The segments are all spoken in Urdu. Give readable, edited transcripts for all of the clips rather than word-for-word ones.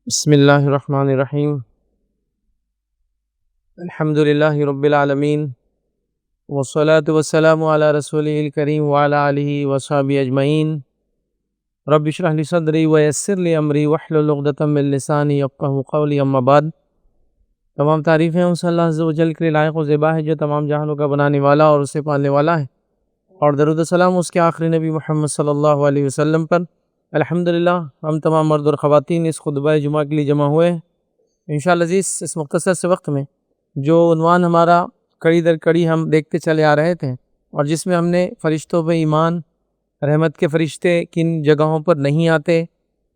بسم اللہ الرحمن الرحیم الحمد للہ رب العالمین والصلاة والسلام علی رسولہ الکریم وعلی آلہ وصحبہ اجمعین رب اشرح لی صدری ویسر لی امری واحلل عقدۃ من لسانی یفقہوا قولی اما بعد۔ تمام تعریفیں اس اللہ عز و جل کے لائق و زیبا ہے جو تمام جہانوں کا بنانے والا اور اسے پالنے والا ہے، اور درود و سلام اس کے آخری نبی محمد صلی اللہ علیہ وسلم پر۔ الحمدللہ ہم تمام مرد اور خواتین اس خطبہ جمعہ کے لیے جمع ہوئے ہیں۔ انشاءاللہ عزیز اس مختصر سے وقت میں جو عنوان ہمارا کڑی در کڑی ہم دیکھتے چلے آ رہے تھے، اور جس میں ہم نے فرشتوں پہ ایمان، رحمت کے فرشتے کن جگہوں پر نہیں آتے،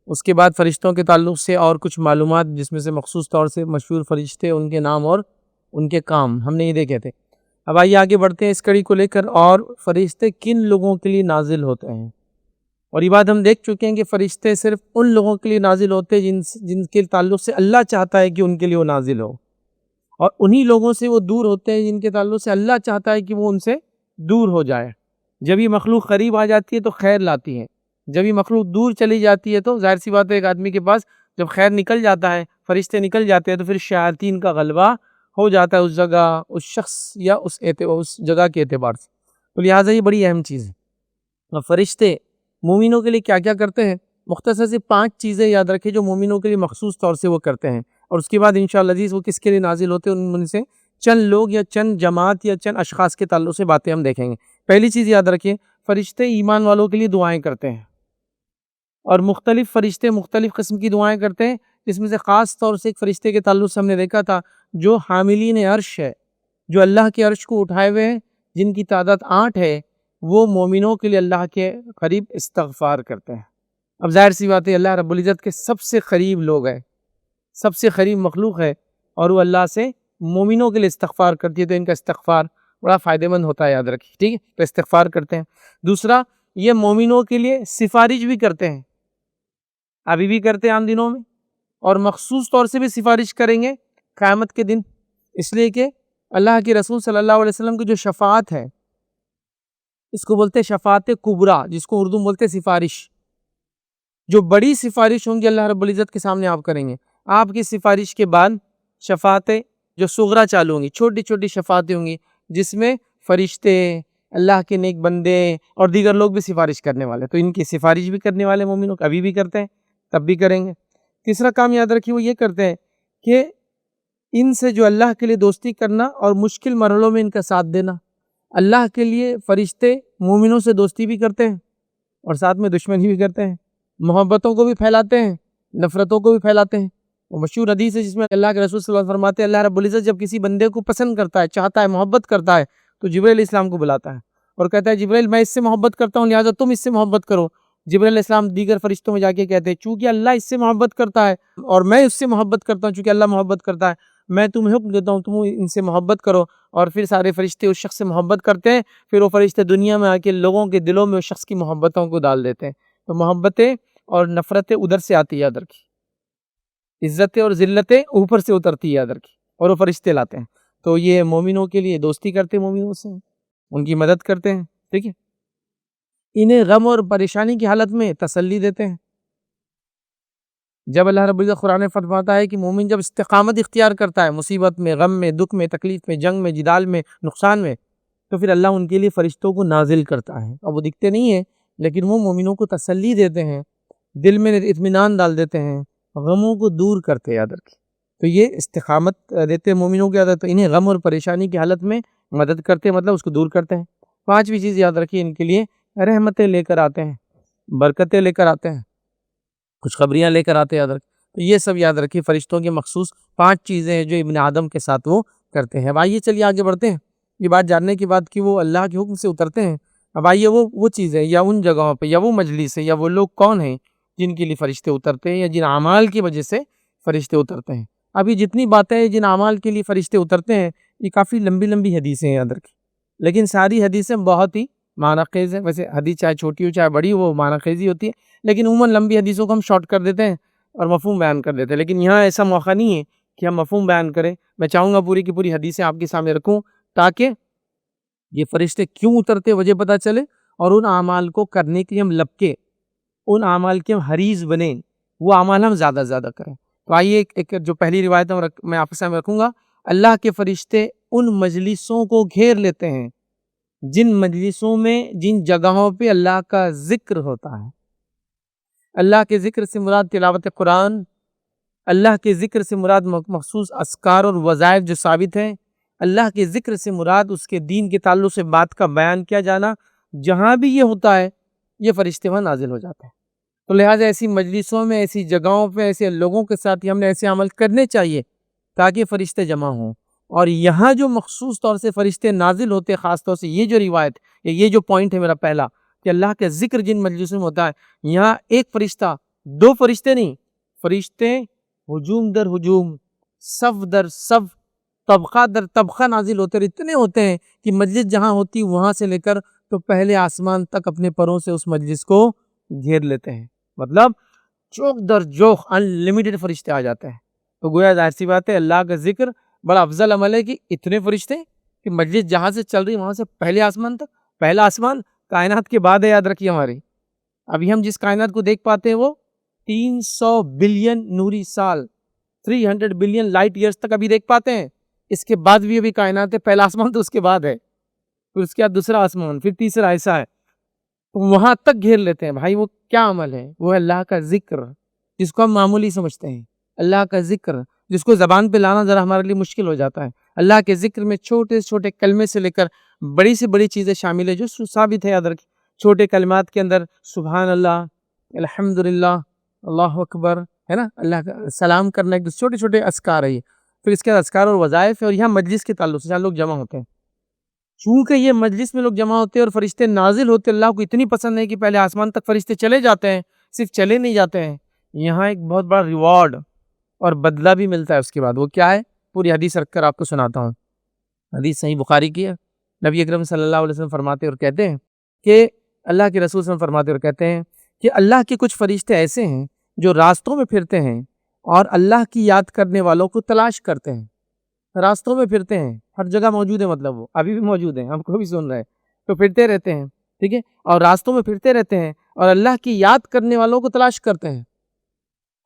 اس کے بعد فرشتوں کے تعلق سے اور کچھ معلومات جس میں سے مخصوص طور سے مشہور فرشتے، ان کے نام اور ان کے کام ہم نے یہ دیکھے تھے۔ اب آئیے آگے بڑھتے ہیں اس کڑی کو لے کر، اور فرشتے کن لوگوں کے لیے نازل ہوتے ہیں۔ اور یہ بات ہم دیکھ چکے ہیں کہ فرشتے صرف ان لوگوں کے لیے نازل ہوتے ہیں جن کے تعلق سے اللہ چاہتا ہے کہ ان کے لیے وہ نازل ہو، اور انہی لوگوں سے وہ دور ہوتے ہیں جن کے تعلق سے اللہ چاہتا ہے کہ وہ ان سے دور ہو جائے۔ جب یہ مخلوق قریب آ جاتی ہے تو خیر لاتی ہے، جب یہ مخلوق دور چلی جاتی ہے تو ظاہر سی بات ہے ایک آدمی کے پاس جب خیر نکل جاتا ہے، فرشتے نکل جاتے ہیں، تو پھر شیاطین کا غلبہ ہو جاتا ہے اس جگہ، اس شخص یا اس جگہ کے اعتبار سے۔ تو لہٰذا یہ بڑی اہم چیز ہے۔ اور فرشتے مومنوں کے لیے کیا کیا کرتے ہیں، مختصر سے 5 چیزیں یاد رکھیں جو مومنوں کے لیے مخصوص طور سے وہ کرتے ہیں، اور اس کے بعد انشاءاللہ عزیز وہ کس کے لیے نازل ہوتے ہیں، ان میں سے چند لوگ یا چند جماعت یا چند اشخاص کے تعلق سے باتیں ہم دیکھیں گے۔ پہلی چیز یاد رکھیں، فرشتے ایمان والوں کے لیے دعائیں کرتے ہیں، اور مختلف فرشتے مختلف قسم کی دعائیں کرتے ہیں، جس میں سے خاص طور سے ایک فرشتے کے تعلق سے ہم نے دیکھا تھا جو حاملین عرش ہے، جو اللہ کے عرش کو اٹھائے ہوئے ہیں، جن کی تعداد 8 ہے، وہ مومنوں کے لیے اللہ کے قریب استغفار کرتے ہیں۔ اب ظاہر سی بات ہے اللہ رب العزت کے سب سے قریب لوگ ہیں، سب سے قریب مخلوق ہے، اور وہ اللہ سے مومنوں کے لیے استغفار کرتی ہے، تو ان کا استغفار بڑا فائدہ مند ہوتا ہے، یاد رکھیے، ٹھیک ہے؟ تو استغفار کرتے ہیں۔ دوسرا، یہ مومنوں کے لیے سفارش بھی کرتے ہیں، ابھی بھی کرتے ہیں عام دنوں میں، اور مخصوص طور سے بھی سفارش کریں گے قیامت کے دن، اس لیے کہ اللہ کے رسول صلی اللہ علیہ وسلم کی جو شفاعت ہے، اس کو بولتے ہیں شفاعت کبریٰ، جس کو اردو میں بولتے ہیں سفارش۔ جو بڑی سفارش ہوں گی اللہ رب العزت کے سامنے آپ کریں گے، آپ کی سفارش کے بعد شفاعتیں جو صغریٰ چالو ہوں گی، چھوٹی چھوٹی شفاعتیں ہوں گی، جس میں فرشتے، اللہ کے نیک بندے اور دیگر لوگ بھی سفارش کرنے والے، تو ان کی سفارش بھی کرنے والے مومنوں ابھی بھی کرتے ہیں، تب بھی کریں گے۔ تیسرا کام یاد رکھیے، وہ یہ کرتے ہیں کہ ان سے جو اللہ کے لیے دوستی کرنا اور مشکل مرحلوں میں ان کا ساتھ دینا۔ اللہ کے لیے فرشتے مومنوں سے دوستی بھی کرتے ہیں اور ساتھ میں دشمنی بھی کرتے ہیں، محبتوں کو بھی پھیلاتے ہیں، نفرتوں کو بھی پھیلاتے ہیں۔ وہ مشہور حدیث ہے جس میں اللہ کے رسول صلی اللہ علیہ وسلم فرماتے ہیں اللہ رب العزت جب کسی بندے کو پسند کرتا ہے، چاہتا ہے، محبت کرتا ہے، تو جبرائیل علیہ السلام کو بلاتا ہے اور کہتا ہے جبرائیل میں اس سے محبت کرتا ہوں، لہٰذا تم اس سے محبت کرو۔ جبرائیل علیہ السلام دیگر فرشتوں میں جا کے کہتے ہیں چونکہ اللہ اس سے محبت کرتا ہے اور میں اس سے محبت کرتا ہوں، چونکہ اللہ محبت کرتا ہے، میں تمہیں حکم دیتا ہوں تم ان سے محبت کرو۔ اور پھر سارے فرشتے اس شخص سے محبت کرتے ہیں، پھر وہ فرشتے دنیا میں آ کے لوگوں کے دلوں میں اس شخص کی محبتوں کو ڈال دیتے ہیں۔ تو محبتیں اور نفرتیں ادھر سے آتی ہے، یاد رکھی، عزتیں اور ذلتیں اوپر سے اترتی ہے، یاد رکھی، اور وہ فرشتے لاتے ہیں۔ تو یہ مومنوں کے لیے دوستی کرتے ہیں، مومنوں سے ان کی مدد کرتے ہیں، ٹھیک ہے؟ انہیں غم اور پریشانی کی حالت میں تسلی دیتے ہیں۔ جب اللہ رب العزت قرآن میں فرماتا ہے کہ مومن جب استقامت اختیار کرتا ہے مصیبت میں، غم میں، دکھ میں، تکلیف میں، جنگ میں، جدال میں، نقصان میں، تو پھر اللہ ان کے لیے فرشتوں کو نازل کرتا ہے۔ اب وہ دکھتے نہیں ہیں لیکن وہ مومنوں کو تسلی دیتے ہیں، دل میں اطمینان ڈال دیتے ہیں، غموں کو دور کرتے ہیں، یاد رکھیں۔ تو یہ استقامت دیتے ہیں مومنوں کی عادت، انہیں غم اور پریشانی کی حالت میں مدد کرتے ہیں، مطلب اس کو دور کرتے ہیں۔ 5ویں چیز یاد رکھیے، ان کے لیے رحمتیں لے کر آتے ہیں، برکتیں لے کر آتے ہیں، خوشخبریاں لے کر آتے ہیں، یاد رکھیں۔ تو یہ سب یاد رکھیے فرشتوں کے مخصوص 5 چیزیں ہیں جو ابن آدم کے ساتھ وہ کرتے ہیں۔ اب آئیے چلیے آگے بڑھتے ہیں، یہ بات جاننے کے بعد کہ وہ اللہ کے حکم سے اترتے ہیں، اب آئیے وہ چیزیں یا ان جگہوں پہ یا وہ مجلس ہے یا وہ لوگ کون ہیں جن کے لیے فرشتے اترتے ہیں یا جن اعمال کی وجہ سے فرشتے اترتے ہیں۔ اب یہ جتنی باتیں ہیں جن اعمال کے لیے فرشتے اترتے ہیں، یہ کافی لمبی لمبی حدیثیں ہیں، یاد رکھیں، لیکن ساری حدیثیں بہت ہی معنی خیز ہیں۔ ویسے حدیث چاہے چھوٹی ہو چاہے بڑی ہو، وہ معنی خیزی ہوتی ہے، لیکن عموماً لمبی حدیثوں کو ہم شارٹ کر دیتے ہیں اور مفہوم بیان کر دیتے ہیں، لیکن یہاں ایسا موقع نہیں ہے کہ ہم مفہوم بیان کریں۔ میں چاہوں گا پوری کی پوری حدیثیں آپ کے سامنے رکھوں تاکہ یہ فرشتے کیوں اترتے وجہ پتہ چلے، اور ان اعمال کو کرنے کے لیے ہم لپکے، ان اعمال کے ہم حریص بنیں، وہ اعمال ہم زیادہ زیادہ کریں۔ تو آئیے ایک جو پہلی روایت میں آپ کے سامنے رکھوں گا، اللہ کے فرشتے ان مجلسوں کو گھیر لیتے ہیں جن مجلسوں میں، جن جگہوں پہ اللہ کا ذکر ہوتا ہے۔ اللہ کے ذکر سے مراد تلاوت قرآن، اللہ کے ذکر سے مراد مخصوص اذکار اور وظائف جو ثابت ہیں، اللہ کے ذکر سے مراد اس کے دین کے تعلق سے بات کا بیان کیا جانا، جہاں بھی یہ ہوتا ہے یہ فرشتے وہاں نازل ہو جاتے ہیں۔ تو لہٰذا ایسی مجلسوں میں، ایسی جگہوں پہ، ایسے لوگوں کے ساتھ ہم نے ایسے عمل کرنے چاہیے تاکہ فرشتے جمع ہوں۔ اور یہاں جو مخصوص طور سے فرشتے نازل ہوتے، خاص طور سے یہ جو روایت، یہ جو پوائنٹ ہے میرا پہلا، کہ اللہ کا ذکر جن مجلسوں میں ہوتا ہے، یہاں ایک فرشتہ، دو فرشتے نہیں، فرشتے ہجوم در ہجوم، صف در صف، طبقہ در طبقہ نازل ہوتے، اور اتنے ہوتے ہیں کہ مجلس جہاں ہوتی وہاں سے لے کر تو پہلے آسمان تک اپنے پروں سے اس مجلس کو گھیر لیتے ہیں۔ مطلب چوک در جوک انلمیٹڈ فرشتے آ جاتے ہیں۔ تو گویا ظاہر سی بات ہے اللہ کا ذکر بڑا افضل عمل ہے کہ اتنے فرشتے کہ مجلس جہاں سے چل رہی وہاں سے پہلے آسمان تک، پہلا آسمان کائنات کے بعد ہے، یاد رکھیے ہماری۔ ابھی ہم جس کائنات کو دیکھ پاتے ہیں وہ 300 بلین نوری سال، 300 بلین لائٹ ایئرز تک ابھی دیکھ پاتے ہیں۔ اس کے بعد بھی ابھی کائنات ہے، پہلا آسمان تو اس کے بعد ہے، پھر اس کے بعد دوسرا آسمان، پھر تیسرا، ایسا ہے۔ تو وہاں تک گھیر لیتے ہیں۔ بھائی وہ کیا عمل ہے؟ وہ ہے اللہ کا ذکر، جس کو ہم معمولی سمجھتے ہیں۔ اللہ کا ذکر جس کو زبان پہ لانا ذرا ہمارے لیے مشکل ہو جاتا ہے۔ اللہ کے ذکر میں چھوٹے سے چھوٹے کلمے سے لے کر بڑی سے بڑی چیزیں شامل ہیں جو ثابت ہے، یاد رکھیں۔ چھوٹے کلمات کے اندر سبحان اللہ، الحمدللہ، اللہ اکبر، ہے نا، اللہ کا سلام کرنا، ایک چھوٹے چھوٹے اذکار ہے یہ۔ پھر اس کے بعد اذکار اور وظائف ہے، اور یہاں مجلس کے تعلق سے جہاں لوگ جمع ہوتے ہیں، چونکہ یہ مجلس میں لوگ جمع ہوتے ہیں اور فرشتے نازل ہوتے، اللہ کو اتنی پسند ہے کہ پہلے آسمان تک فرشتے چلے جاتے ہیں، صرف چلے نہیں جاتے ہیں، یہاں ایک بہت بڑا ریوارڈ اور بدلہ بھی ملتا ہے اس کے بعد۔ وہ کیا ہے؟ پوری حدیث رکھ کر آپ کو سناتا ہوں۔ حدیث صحیح بخاری کی ہے۔ نبی اکرم صلی اللہ علیہ وسلم فرماتے اور کہتے ہیں کہ اللہ کے رسول صلی اللہ علیہ وسلم فرماتے اور کہتے ہیں کہ اللہ کے کچھ فرشتے ایسے ہیں جو راستوں میں پھرتے ہیں اور اللہ کی یاد کرنے والوں کو تلاش کرتے ہیں۔ راستوں میں پھرتے ہیں، ہر جگہ موجود ہے، مطلب وہ ابھی بھی موجود ہیں، ہم کو بھی سن رہے ہیں، تو پھرتے رہتے ہیں، ٹھیک ہے، اور راستوں میں پھرتے رہتے ہیں اور اللہ کی یاد کرنے والوں کو تلاش کرتے ہیں۔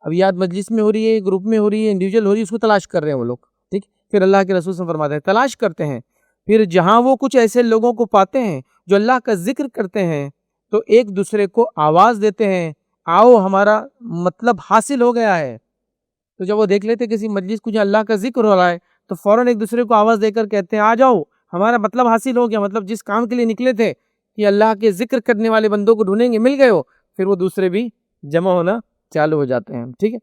اب یاد مجلس میں ہو رہی ہے، گروپ میں ہو رہی ہے، انڈیویجول ہو رہی ہے، اس کو تلاش کر رہے ہیں وہ لوگ، ٹھیک۔ پھر اللہ کے رسول صلی اللہ علیہ وسلم فرماتے ہیں تلاش کرتے ہیں، پھر جہاں وہ کچھ ایسے لوگوں کو پاتے ہیں جو اللہ کا ذکر کرتے ہیں تو ایک دوسرے کو آواز دیتے ہیں، آؤ ہمارا مطلب حاصل ہو گیا ہے۔ تو جب وہ دیکھ لیتے کسی مجلس کو جہاں اللہ کا ذکر ہو رہا ہے تو فوراً ایک دوسرے کو آواز دے کر کہتے ہیں آ جاؤ ہمارا مطلب حاصل ہو گیا، مطلب جس کام کے لیے نکلے تھے کہ اللہ کے ذکر کرنے والے بندوں کو ڈھونڈیں گے، مل گئے ہو، پھر وہ دوسرے بھی جمع ہونا چالو ہو جاتے ہیں، ٹھیک ہے۔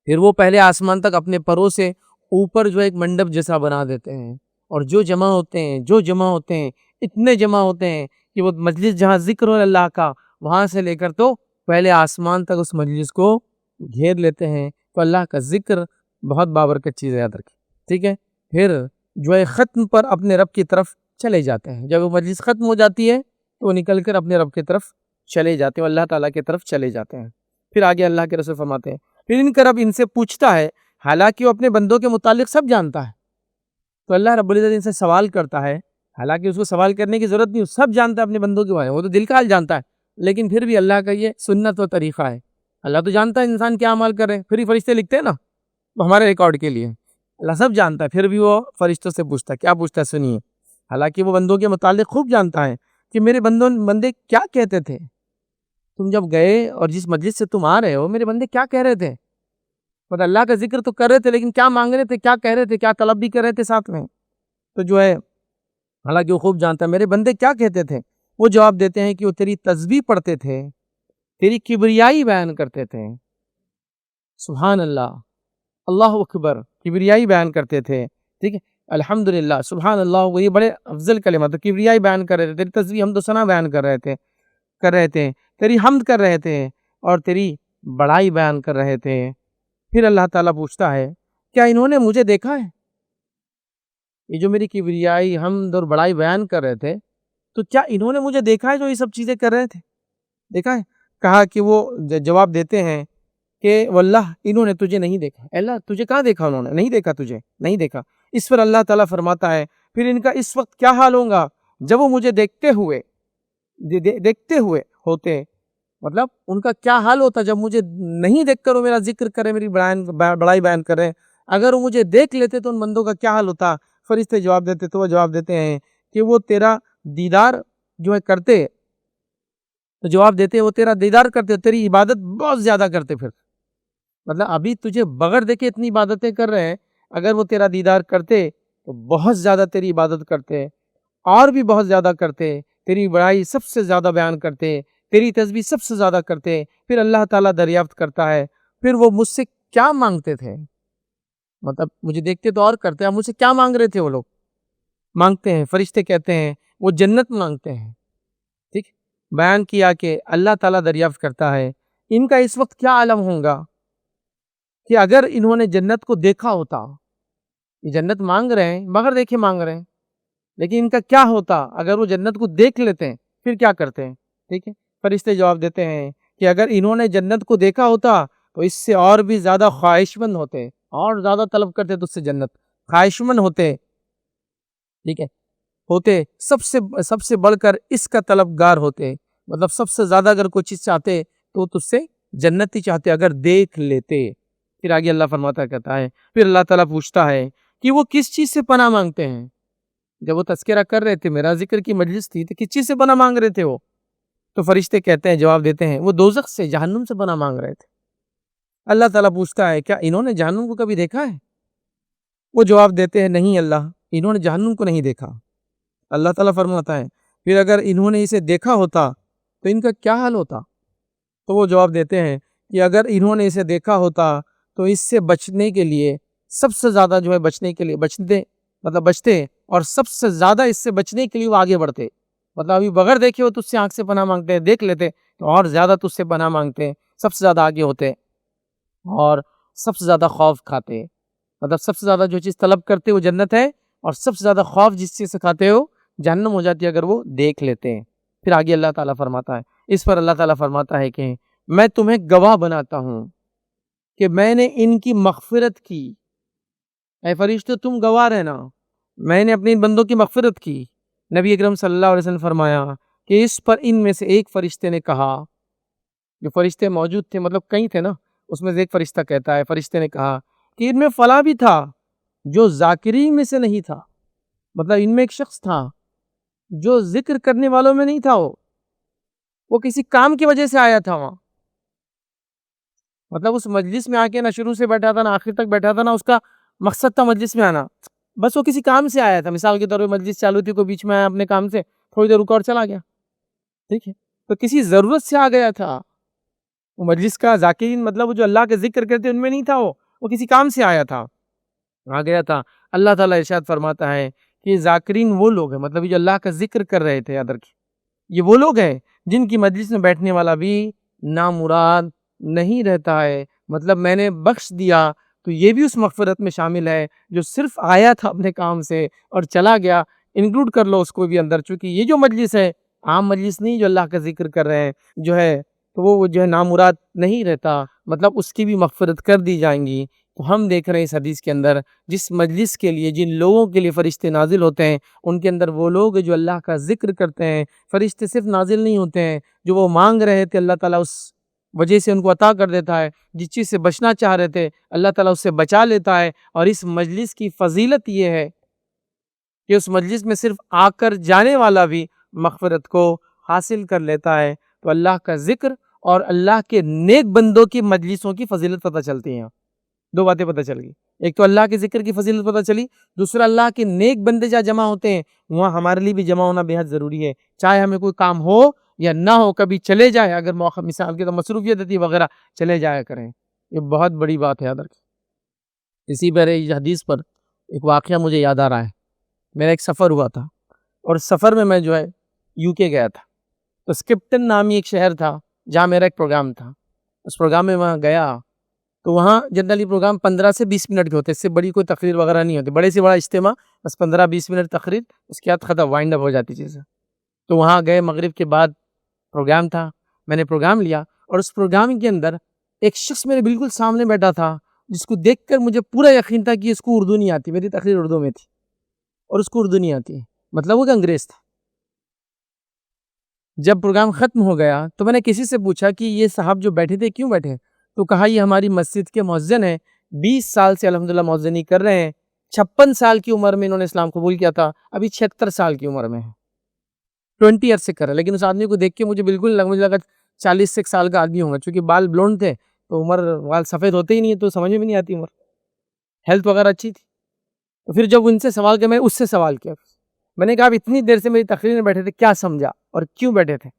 پھر وہ پہلے آسمان تک اپنے پروں سے اوپر جو ایک منڈپ جیسا بنا دیتے ہیں، اور جو جمع ہوتے ہیں اتنے جمع ہوتے ہیں کہ وہ مجلس جہاں ذکر ہو اللہ کا وہاں سے لے کر تو پہلے آسمان تک اس مجلس کو گھیر لیتے ہیں۔ تو اللہ کا ذکر بہت بابرکت چیز ہے، یاد رکھیں، ٹھیک ہے۔ پھر جو ہے ختم پر اپنے رب کی طرف چلے جاتے ہیں، جب وہ مجلس ختم ہو جاتی ہے تو وہ نکل کر اپنے رب کی طرف چلے جاتے ہیں، اللہ تعالیٰ کی طرف چلے جاتے ہیں۔ پھر آگے اللہ کے رسول فرماتے ہیں پھر ان کا رب ان سے پوچھتا ہے، حالانکہ وہ اپنے بندوں کے متعلق سب جانتا ہے، تو اللہ رب العزت ان سے سوال کرتا ہے، حالانکہ اس کو سوال کرنے کی ضرورت نہیں، سب جانتا ہے اپنے بندوں کے بارے میں، وہ تو دل کا حال جانتا ہے، لیکن پھر بھی اللہ کا یہ سنت و طریقہ ہے، اللہ تو جانتا ہے انسان کیا عمل کر رہے ہیں، پھر ہی فرشتے لکھتے ہیں نا ہمارے ریکارڈ کے لیے، اللہ سب جانتا ہے، پھر بھی وہ فرشتوں سے پوچھتا ہے، کیا پوچھتا ہے سنیے، حالانکہ وہ بندوں کے متعلق خوب جانتا ہے کہ میرے بندے کیا کہتے تھے، تم جب گئے اور جس مجلس سے تم آ رہے ہو میرے بندے کیا کہہ رہے تھے، مطلب اللہ کا ذکر تو کر رہے تھے لیکن کیا مانگ رہے تھے، کیا کہہ رہے تھے، کیا طلب بھی کر رہے تھے ساتھ میں، تو جو ہے حالانکہ وہ خوب جانتا ہے میرے بندے کیا کہتے تھے، وہ جواب دیتے ہیں کہ وہ تیری تسبیح پڑھتے تھے، تیری کبریائی بیان کرتے تھے، سبحان اللہ، اللہ اکبر، کبریائی بیان کرتے تھے، ٹھیک ہے، الحمدللہ، سبحان اللہ، وہ یہ بڑے افضل کلمات، تو کبریائی بیان کر رہے تھے، تیری تسبیح حمد و ثنا بیان کر رہے تھے، تیری حمد کر رہے تھے اور تیری بڑائی بیان کر رہے تھے۔ پھر اللہ تعالیٰ پوچھتا ہے کیا انہوں نے مجھے دیکھا ہے، یہ جو میری کبریائی حمد اور بڑائی بیان کر رہے تھے تو کیا انہوں نے مجھے دیکھا ہے جو یہ سب چیزیں کر رہے تھے، دیکھا ہے، کہا کہ وہ جواب دیتے ہیں کہ واللہ انہوں نے تجھے نہیں دیکھا، اللہ تجھے کہاں دیکھا، انہوں نے نہیں دیکھا، تجھے نہیں دیکھا۔ اس پر اللہ تعالیٰ فرماتا ہے پھر ان کا اس وقت کیا حال ہوگا جب وہ مجھے دیکھتے ہوئے ہوتے مطلب ان کا کیا حال ہوتا جب مجھے نہیں دیکھ کر وہ میرا ذکر کرے، میری بڑائی بیان کرے. اگر وہ مجھے دیکھ لیتے تو ان بندوں کا کیا حال ہوتا. فرشتے جواب دیتے تو وہ جواب دیتے ہیں کہ وہ تیرا دیدار جو ہے کرتے، تو جواب دیتے وہ تیرا دیدار کرتے، تیری عبادت بہت زیادہ کرتے. پھر مطلب ابھی تجھے بغیر دیکھے اتنی عبادتیں کر رہے ہیں، اگر وہ تیرا دیدار کرتے تو بہت زیادہ تیری عبادت کرتے، اور بھی بہت زیادہ کرتے، تیری بڑائی سب سے زیادہ بیان کرتے، تیری تسبیح سب سے زیادہ کرتے. پھر اللہ تعالیٰ دریافت کرتا ہے، پھر وہ مجھ سے کیا مانگتے تھے؟ مطلب مجھے دیکھتے تو اور کرتے، اب مجھ سے کیا مانگ رہے تھے؟ وہ لوگ مانگتے ہیں، فرشتے کہتے ہیں وہ جنت مانگتے ہیں. ٹھیک، بیان کیا کہ اللہ تعالیٰ دریافت کرتا ہے. ان کا اس وقت کیا عالم ہوگا کہ اگر انہوں نے جنت کو دیکھا ہوتا. یہ جنت مانگ رہے ہیں، بغیر دیکھے مانگ رہے ہیں، لیکن ان کا کیا ہوتا اگر وہ جنت کو دیکھ لیتے ہیں؟ پھر کیا کرتے ہیں؟ ٹھیک ہے، فرشتے جواب دیتے ہیں کہ اگر انہوں نے جنت کو دیکھا ہوتا تو اس سے اور بھی زیادہ خواہش مند ہوتے، اور زیادہ طلب کرتے تو اس سے جنت، خواہش مند ہوتے. ٹھیک ہے، ہوتے سب سے بڑھ کر اس کا طلبگار ہوتے. مطلب سب سے زیادہ اگر کوئی چیز چاہتے تو تجھ سے جنت ہی چاہتے اگر دیکھ لیتے. پھر آگے اللہ فرماتا کہتا ہے، پھر اللہ تعالیٰ پوچھتا ہے کہ وہ کس چیز سے پناہ مانگتے ہیں؟ جب وہ تذکرہ کر رہے تھے، میرا ذکر کی مجلس تھی، تو کس چیز سے پناہ مانگ رہے تھے وہ؟ تو فرشتے کہتے ہیں، جواب دیتے ہیں وہ دوزخ سے، جہنم سے پناہ مانگ رہے تھے. اللہ تعالیٰ پوچھتا ہے کیا انہوں نے جہنم کو کبھی دیکھا ہے؟ وہ جواب دیتے ہیں نہیں اللہ، انہوں نے جہنم کو نہیں دیکھا. اللہ تعالیٰ فرماتا ہے پھر اگر انہوں نے اسے دیکھا ہوتا تو ان کا کیا حال ہوتا؟ تو وہ جواب دیتے ہیں کہ اگر انہوں نے اسے دیکھا ہوتا تو اس سے بچنے کے لیے سب سے زیادہ جو ہے بچتے اور سب سے زیادہ اس سے بچنے کے لیے وہ آگے بڑھتے. مطلب ابھی بغیر دیکھے ہو تو اس سے آنکھ سے پناہ مانگتے ہیں، دیکھ لیتے تو اور زیادہ تجھ سے پناہ مانگتے ہیں، سب سے زیادہ آگے ہوتے اور سب سے زیادہ خوف کھاتے. مطلب سب سے زیادہ جو چیز طلب کرتے وہ جنت ہے، اور سب سے زیادہ خوف جس چیز سے کھاتے ہو جہنم ہو جاتی ہے اگر وہ دیکھ لیتے ہیں. پھر آگے اللہ تعالیٰ فرماتا ہے، اس پر اللہ تعالیٰ فرماتا ہے کہ میں تمہیں گواہ بناتا ہوں کہ میں نے ان کی مغفرت کی. اے فرشتے تم گواہ رہنا، میں نے اپنے بندوں کی مغفرت کی. نبی اکرم صلی اللہ علیہ وسلم فرمایا کہ اس پر ان میں سے ایک فرشتے نے کہا، جو فرشتے موجود تھے، مطلب کئی تھے نا، اس میں سے ایک فرشتہ کہتا ہے، فرشتے نے کہا کہ ان میں فلاں بھی تھا جو ذاکرین میں سے نہیں تھا. مطلب ان میں ایک شخص تھا جو ذکر کرنے والوں میں نہیں تھا، وہ کسی کام کی وجہ سے آیا تھا وہاں. مطلب اس مجلس میں آ کے نہ شروع سے بیٹھا تھا نہ آخر تک بیٹھا تھا، نہ اس کا مقصد تھا مجلس میں آنا، بس وہ کسی کام سے آیا تھا. مثال کے طور پہ مجلس چالو تھی، کوئی بیچ میں آیا اپنے کام سے، تھوڑی دیر رکا اور چلا گیا. ٹھیک ہے، تو کسی ضرورت سے آ گیا تھا. وہ مجلس کا ذاکرین مطلب جو اللہ کے ذکر کرتے ان میں نہیں تھا، وہ کسی کام سے آیا تھا، آ گیا تھا. اللہ تعالیٰ ارشاد فرماتا ہے کہ ذاکرین وہ لوگ ہیں، مطلب جو اللہ کا ذکر کر رہے تھے ادر کی، یہ وہ لوگ ہیں جن کی مجلس میں بیٹھنے والا بھی نامراد نہیں رہتا ہے. مطلب میں نے بخش دیا تو یہ بھی اس مغفرت میں شامل ہے جو صرف آیا تھا اپنے کام سے اور چلا گیا، انکلوڈ کر لو اس کو بھی اندر. چونکہ یہ جو مجلس ہے عام مجلس نہیں، جو اللہ کا ذکر کر رہے ہیں جو ہے، تو وہ جو ہے نامراد نہیں رہتا، مطلب اس کی بھی مغفرت کر دی جائیں گی. تو ہم دیکھ رہے ہیں اس حدیث کے اندر جس مجلس کے لیے، جن لوگوں کے لیے فرشتے نازل ہوتے ہیں، ان کے اندر وہ لوگ جو اللہ کا ذکر کرتے ہیں. فرشتے صرف نازل نہیں ہوتے ہیں، جو وہ مانگ رہے تھے اللہ تعالیٰ اس وجہ سے ان کو عطا کر دیتا ہے. جس چیز سے بچنا چاہ رہے تھے اللہ تعالیٰ اس سے بچا لیتا ہے. اور اس مجلس کی فضیلت یہ ہے کہ اس مجلس میں صرف آ کر جانے والا بھی مغفرت کو حاصل کر لیتا ہے. تو اللہ کا ذکر اور اللہ کے نیک بندوں کی مجلسوں کی فضیلت پتہ چلتی ہیں. دو باتیں پتہ چل گئی، ایک تو اللہ کے ذکر کی فضیلت پتہ چلی، دوسرا اللہ کے نیک بندے جہاں جمع ہوتے ہیں وہاں ہمارے لیے بھی جمع ہونا بے حد ضروری ہے. چاہے ہمیں کوئی کام ہو یا نہ ہو، کبھی چلے جائیں، اگر موقع مثال کے تو مصروفیت ہوتی وغیرہ، چلے جایا کریں. یہ بہت بڑی بات ہے ادر کی. اسی پر حدیث پر ایک واقعہ مجھے یاد آ رہا ہے. میرا ایک سفر ہوا تھا، اور سفر میں میں جو ہے یو کے گیا تھا. تو اسکپٹن نامی ایک شہر تھا جہاں میرا ایک پروگرام تھا. اس پروگرام میں وہاں گیا تو وہاں جنرلی پروگرام 15 سے 20 منٹ کے ہوتے، اس سے بڑی کوئی تقریر وغیرہ نہیں ہوتی. بڑے سے بڑا اجتماع بس 15-20 منٹ تقریر، اس کے بعد ختم، وائنڈ اپ ہو جاتی چیزیں. تو وہاں گئے، مغرب کے بعد پروگرام تھا، میں نے پروگرام لیا، اور اس پروگرام کے اندر ایک شخص میرے بالکل سامنے بیٹھا تھا جس کو دیکھ کر مجھے پورا یقین تھا کہ اس کو اردو نہیں آتی. میری تقریر اردو میں تھی اور اس کو اردو نہیں آتی، مطلب وہ کہ انگریز تھا. جب پروگرام ختم ہو گیا تو میں نے کسی سے پوچھا کہ یہ صاحب جو بیٹھے تھے کیوں بیٹھے؟ تو کہا یہ ہماری مسجد کے مؤذن ہیں، 20 سال سے الحمدللہ مؤذنی کر رہے ہیں، 56 سال کی عمر میں انہوں نے اسلام قبول کیا تھا، ابھی 76 سال کی عمر میں ہے، 20 ایئر سے کر رہے ہیں۔ لیکن اس آدمی کو دیکھ کے مجھے لگا 40 سال کا آدمی ہوگا، چونکہ بال بلونڈ تھے تو بال سفید ہوتے ہی نہیں ہے تو سمجھ میں بھی نہیں آتی عمر، ہیلتھ وغیرہ اچھی تھی۔ تو پھر جب ان سے سوال کیا، میں اس سے سوال کیا، میں نے کہا آپ اتنی دیر سے میری تقریر میں بیٹھے تھے، کیا سمجھا اور کیوں بیٹھے تھے؟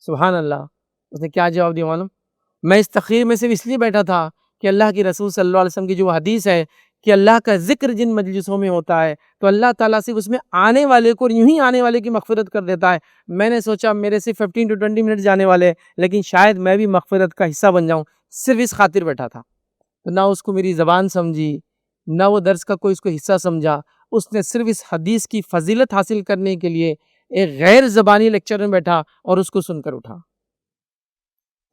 سبحان اللہ، اس نے کیا جواب دیا معلوم؟ میں اس تقریر میں صرف اس لیے بیٹھا تھا کہ اللہ کی رسول صلی اللہ علیہ وسلم کی جو حدیث ہے کہ اللہ کا ذکر جن مجلسوں میں ہوتا ہے تو اللہ تعالیٰ صرف اس میں آنے والے کو یوں ہی آنے والے کی مغفرت کر دیتا ہے۔ میں نے سوچا میرے صرف 15 to 20 منٹ جانے والے، لیکن شاید میں بھی مغفرت کا حصہ بن جاؤں، صرف اس خاطر بیٹھا تھا۔ تو نہ اس کو میری زبان سمجھی، نہ وہ درس کا کوئی اس کو حصہ سمجھا، اس نے صرف اس حدیث کی فضیلت حاصل کرنے کے لیے ایک غیر زبانی لیکچر میں بیٹھا اور اس کو سن کر اٹھا۔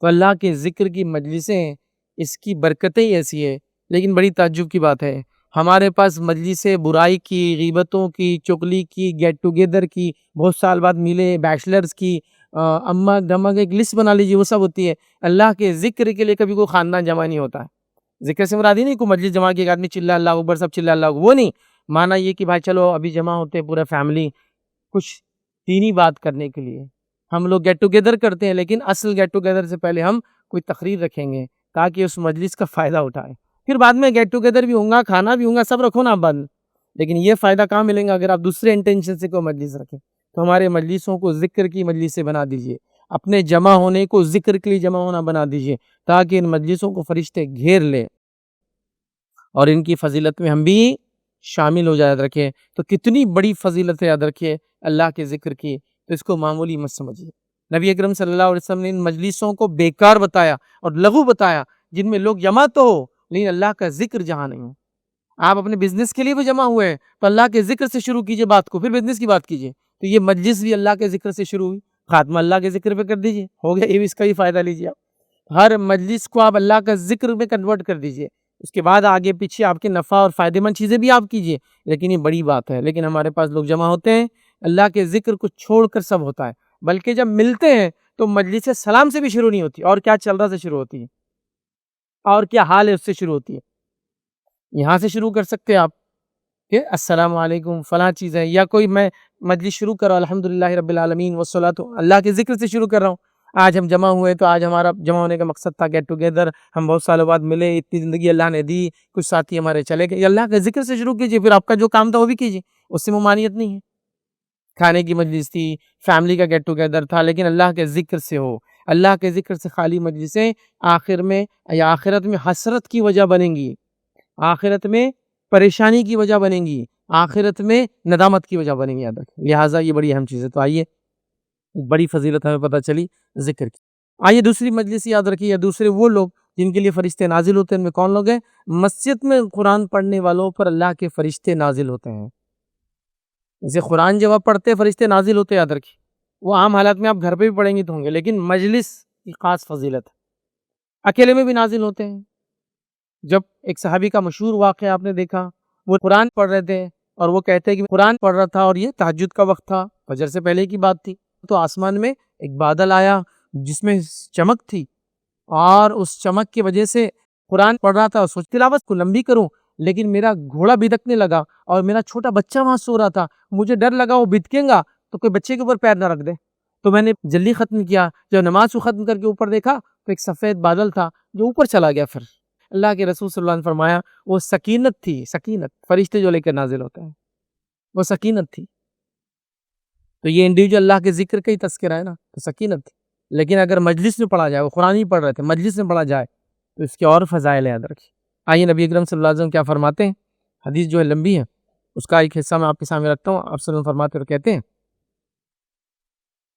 تو اللہ کے ذکر کی مجلسیں، اس کی برکتیں ہی ایسی ہے۔ لیکن بڑی تعجب کی بات ہے، ہمارے پاس مجلسیں برائی کی، غیبتوں کی، چغلی کی، گیٹ ٹوگیدر کی، بہت سال بعد ملے، بیچلرز کی، اماں ڈمک ایک لسٹ بنا لیجیے، وہ سب ہوتی ہے۔ اللہ کے ذکر کے لیے کبھی کوئی خاندان جمع نہیں ہوتا ہے۔ ذکر سے مراد ہی نہیں کوئی مجلس جمع کی ایک آدمی چلا اللہ اکبر، سب چلا اللہ اکبر، وہ نہیں، مانا یہ کہ بھائی چلو ابھی جمع ہوتے ہیں پورا فیملی کچھ دینی بات کرنے کے لیے، ہم لوگ گیٹ ٹوگیدر کرتے ہیں، لیکن اصل گیٹ ٹوگیدر سے پہلے ہم کوئی تقریر رکھیں گے تاکہ اس مجلس کا فائدہ اٹھائے، پھر بعد میں گیٹ ٹوگیدر بھی ہوں گا، کھانا بھی ہوں گا، سب رکھو نا بند، لیکن یہ فائدہ کہاں ملیں گا اگر آپ دوسرے انٹینشن سے کوئی مجلس رکھیں۔ تو ہمارے مجلسوں کو ذکر کی مجلس سے بنا دیجئے، اپنے جمع ہونے کو ذکر کے لیے جمع ہونا بنا دیجئے، تاکہ ان مجلسوں کو فرشتے گھیر لیں اور ان کی فضیلت میں ہم بھی شامل ہو جائے۔ یاد رکھیں تو کتنی بڑی فضیلت ہے، یاد رکھیے اللہ کے ذکر کی، تو اس کو معمولی مت سمجھیے۔ نبی اکرم صلی اللہ علیہ وسلم نے ان مجلسوں کو بیکار بتایا اور لغو بتایا جن میں لوگ جمع تو ہو لیکن اللہ کا ذکر جہاں نہیں ہو۔ آپ اپنے بزنس کے لیے بھی جمع ہوئے ہیں تو اللہ کے ذکر سے شروع کیجئے بات کو، پھر بزنس کی بات کیجئے۔ تو یہ مجلس بھی اللہ کے ذکر سے شروع ہوئی، خاتمہ اللہ کے ذکر پہ کر دیجئے، ہو گیا، یہ بھی اس کا ہی فائدہ لیجئے۔ آپ ہر مجلس کو آپ اللہ کا ذکر میں کنورٹ کر دیجئے، اس کے بعد آگے پیچھے آپ کے نفع اور فائدہ مند چیزیں بھی آپ کیجئے، لیکن یہ بڑی بات ہے۔ لیکن ہمارے پاس لوگ جمع ہوتے ہیں، اللہ کے ذکر کو چھوڑ کر سب ہوتا ہے، بلکہ جب ملتے ہیں تو مجلس سلام سے بھی شروع نہیں ہوتی، اور کیا چل رہا سے شروع ہوتی ہے، اور کیا حال ہے اس سے شروع ہوتی ہے۔ یہاں سے شروع کر سکتے ہیں آپ کہ السلام علیکم فلاں چیز ہے، یا کوئی میں مجلس شروع کر رہا ہوں الحمدللہ رب العالمین والصلاۃ، اللہ کے ذکر سے شروع کر رہا ہوں۔ آج ہم جمع ہوئے تو آج ہمارا جمع ہونے کا مقصد تھا گیٹ ٹوگیدر، ہم بہت سالوں بعد ملے، اتنی زندگی اللہ نے دی، کچھ ساتھی ہمارے چلے گئے، اللہ کے ذکر سے شروع کیجئے، پھر آپ کا جو کام تھا وہ بھی کیجئے، اس سے ممانعت نہیں ہے۔ کھانے کی مجلس تھی، فیملی کا گیٹ ٹوگیدر تھا، لیکن اللہ کے ذکر سے ہو۔ اللہ کے ذکر سے خالی مجلسیں آخر میں یا آخرت میں حسرت کی وجہ بنیں گی، آخرت میں پریشانی کی وجہ بنیں گی، آخرت میں ندامت کی وجہ بنیں گی، یاد رکھیں۔ لہٰذا یہ بڑی اہم چیز ہے۔ تو آئیے، بڑی فضیلت ہمیں پتہ چلی ذکر کی۔ آئیے دوسری مجلس یاد رکھیے، یا دوسرے وہ لوگ جن کے لیے فرشتے نازل ہوتے ہیں، ان میں کون لوگ ہیں؟ مسجد میں قرآن پڑھنے والوں پر اللہ کے فرشتے نازل ہوتے ہیں۔ جیسے قرآن جب آپ پڑھتے فرشتے نازل ہوتے، یاد رکھیے، وہ عام حالات میں آپ گھر پہ بھی پڑھیں گے تو ہوں گے، لیکن مجلس کی خاص فضیلت ہے۔ اکیلے میں بھی نازل ہوتے ہیں۔ جب ایک صحابی کا مشہور واقعہ آپ نے دیکھا، وہ قرآن پڑھ رہے تھے اور وہ کہتے ہیں کہ قرآن پڑھ رہا تھا اور یہ تہجد کا وقت تھا، فجر سے پہلے کی بات تھی، تو آسمان میں ایک بادل آیا جس میں چمک تھی، اور اس چمک کی وجہ سے قرآن پڑھ رہا تھا، سوچ تلاوت کو لمبی کروں، لیکن میرا گھوڑا بھدکنے لگا اور میرا چھوٹا بچہ وہاں سو رہا تھا، مجھے ڈر لگا وہ بھدکیں گا تو کوئی بچے کے اوپر پیر نہ رکھ دے، تو میں نے جلدی ختم کیا۔ جب نماز کو ختم کر کے اوپر دیکھا تو ایک سفید بادل تھا جو اوپر چلا گیا۔ پھر اللہ کے رسول صلی اللہ علیہ وسلم نے فرمایا وہ سکینت تھی، سکینت، فرشتے جو لے کر نازل ہوتے ہیں، وہ سکینت تھی۔ تو یہ انڈیویجول اللہ کے ذکر کا ہی تذکرہ ہے نا، تو سکینت تھی۔ لیکن اگر مجلس میں پڑھا جائے، وہ قرآن ہی پڑھ رہے تھے، مجلس میں پڑھا جائے تو اس کے اور فضائل یاد رکھیے۔ آئیے نبی اکرم صلی اللہ علیہ وسلم کیا فرماتے ہیں، حدیث جو ہے لمبی ہے، اس کا ایک حصہ میں آپ کے سامنے رکھتا ہوں۔ آپ صلی اللہ علیہ وسلم فرماتے اور کہتے ہیں،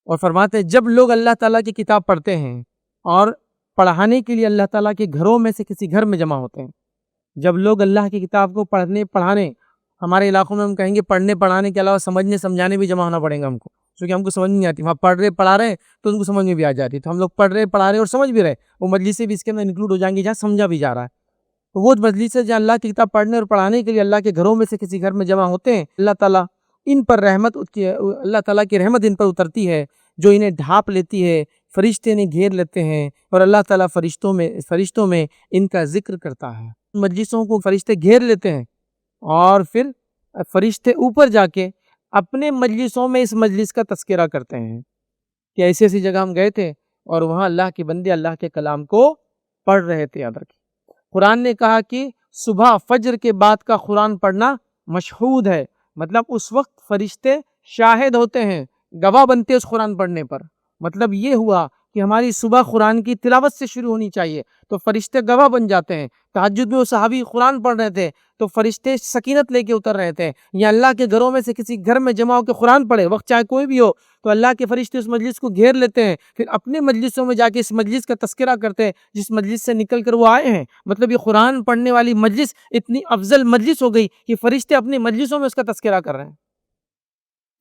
اور فرماتے ہیں جب لوگ اللہ تعالیٰ کی کتاب پڑھتے ہیں اور پڑھانے کے لیے اللہ تعالیٰ کے گھروں میں سے کسی گھر میں جمع ہوتے ہیں، جب لوگ اللہ کی کتاب کو پڑھنے پڑھانے، ہمارے علاقوں میں ہم کہیں گے پڑھنے پڑھانے کے علاوہ سمجھنے سمجھانے بھی جمع ہونا پڑے گا ہم کو، کیونکہ ہم کو سمجھ نہیں آتی، وہاں پڑھ رہے پڑھا رہے تو ان کو سمجھ میں بھی آ جاتی، تو ہم لوگ پڑھ رہے پڑھا رہے اور سمجھ بھی رہے، وہ مجلسیں بھی اس کے اندر انکلوڈ ہو جائیں گی جہاں سمجھا بھی جا رہا ہے۔ تو وہ مجلس ہے جہاں اللہ کی کتاب پڑھنے اور پڑھانے کے لیے اللہ کے گھروں میں سے کسی گھر میں جمع ہوتے ہیں، اللہ تعالیٰ ان پر رحمت، اللہ تعالیٰ کی رحمت ان پر اترتی ہے، جو انہیں ڈھانپ لیتی ہے، فرشتے انہیں گھیر لیتے ہیں اور اللہ تعالیٰ فرشتوں میں ان کا ذکر کرتا ہے۔ مجلسوں کو فرشتے گھیر لیتے ہیں اور پھر فرشتے اوپر جا کے اپنے مجلسوں میں اس مجلس کا تذکرہ کرتے ہیں کہ ایسی ایسی جگہ ہم گئے تھے اور وہاں اللہ کے بندے اللہ کے کلام کو پڑھ رہے تھے۔ یاد رکھیں، قرآن نے کہا کہ صبح فجر کے بعد کا قرآن پڑھنا مشہود ہے، مطلب اس وقت فرشتے شاہد ہوتے ہیں، گواہ بنتے اس قرآن پڑھنے پر۔ مطلب یہ ہوا کہ ہماری صبح قرآن کی تلاوت سے شروع ہونی چاہیے تو فرشتے گواہ بن جاتے ہیں۔ تہجد میں وہ صحابی قرآن پڑھ رہے تھے تو فرشتے سکینت لے کے اتر رہے تھے، یا اللہ کے گھروں میں سے کسی گھر میں جمع ہو کے قرآن پڑھے، وقت چاہے کوئی بھی ہو، تو اللہ کے فرشتے اس مجلس کو گھیر لیتے ہیں، پھر اپنے مجلسوں میں جا کے اس مجلس کا تذکرہ کرتے ہیں جس مجلس سے نکل کر وہ آئے ہیں۔ مطلب یہ قرآن پڑھنے والی مجلس اتنی افضل مجلس ہو گئی کہ فرشتے اپنے مجلسوں میں اس کا تذکرہ کر رہے ہیں۔